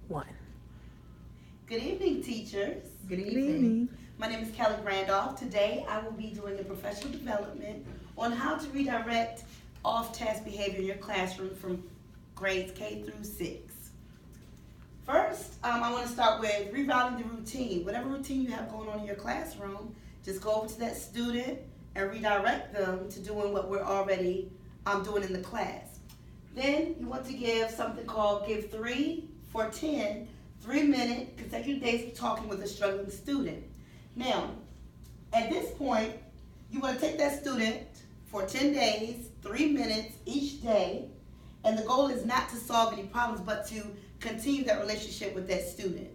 One. Good evening, teachers. Good evening. My name is Kelli Randolph. Today I will be doing a professional development on how to redirect off-task behavior in your classroom from grades K through 6. First, I want to start with rerouting the routine. Whatever routine you have going on in your classroom, just go over to that student and redirect them to doing what we're already doing in the class. Then you want to give something called Give 3 for 10, 3-minute consecutive days of talking with a struggling student. Now, at this point, you want to take that student for 10 days, 3 minutes each day, and the goal is not to solve any problems, but to continue that relationship with that student.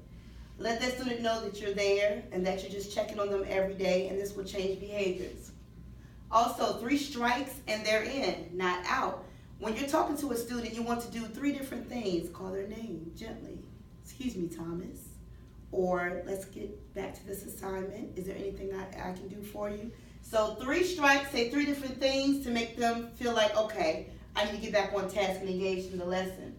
Let that student know that you're there and that you're just checking on them every day, and this will change behaviors. Also, 3 strikes and they're in, not out. When you're talking to a student, you want to do 3 different things. Call their name gently. Excuse me, Thomas. Or let's get back to this assignment. Is there anything I can do for you? So 3 strikes, say 3 different things to make them feel like, okay, I need to get back on task and engage in the lesson.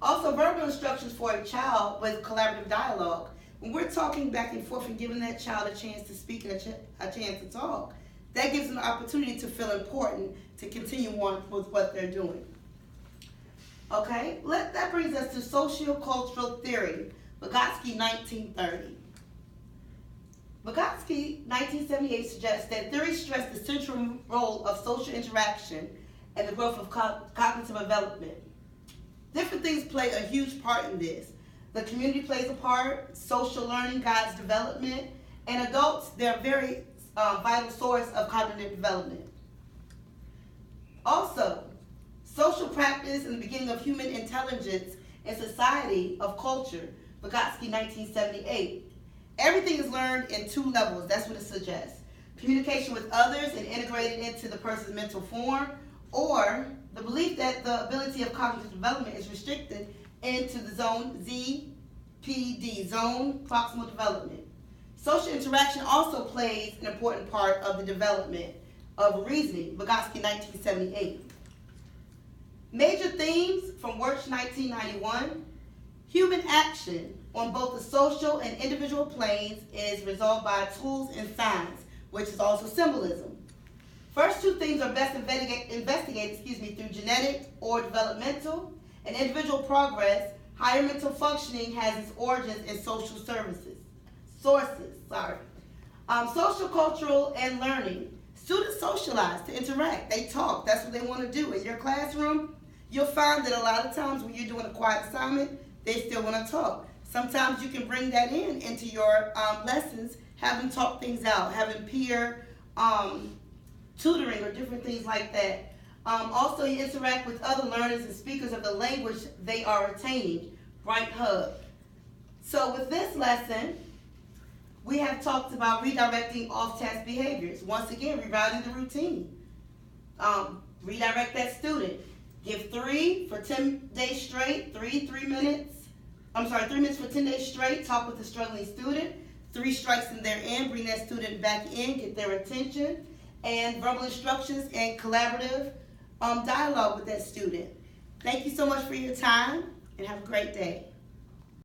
Also, verbal instructions for a child with collaborative dialogue. When we're talking back and forth and giving that child a chance to speak and a chance to talk, that gives them an opportunity to feel important to continue on with what they're doing. Okay, that brings us to sociocultural theory, Vygotsky 1930. Vygotsky 1978 suggests that theory stressed the central role of social interaction and the growth of cognitive development. Different things play a huge part in this. The community plays a part, social learning guides development, and adults, they're a very vital source of cognitive development. Also, social practice and the beginning of human intelligence and society of culture, Vygotsky 1978. Everything is learned in 2 levels, that's what it suggests. Communication with others and integrated into the person's mental form, or the belief that the ability of cognitive development is restricted into the zone ZPD, zone proximal development. Social interaction also plays an important part of the development of reasoning, Vygotsky 1978. Major themes from Wirtz 1991. Human action on both the social and individual planes is resolved by tools and signs, which is also symbolism. First 2 things are best investigated through genetic or developmental, and individual progress. Higher mental functioning has its origins in social sources. Social, cultural, and learning. Students socialize to interact. They talk. That's what they want to do. In your classroom, you'll find that a lot of times when you're doing a quiet assignment, they still want to talk. Sometimes you can bring that into your lessons, have them talk things out, having peer tutoring or different things like that. Also, you interact with other learners and speakers of the language they are retaining, Right Hub. So with this lesson, we have talked about redirecting off-task behaviors. Once again, rerouting the routine. Redirect that student. Give 3 for 10 days straight, 3 minutes for 10 days straight, talk with the struggling student. 3 strikes and they're in, bring that student back in, get their attention, and verbal instructions and collaborative dialogue with that student. Thank you so much for your time, and have a great day.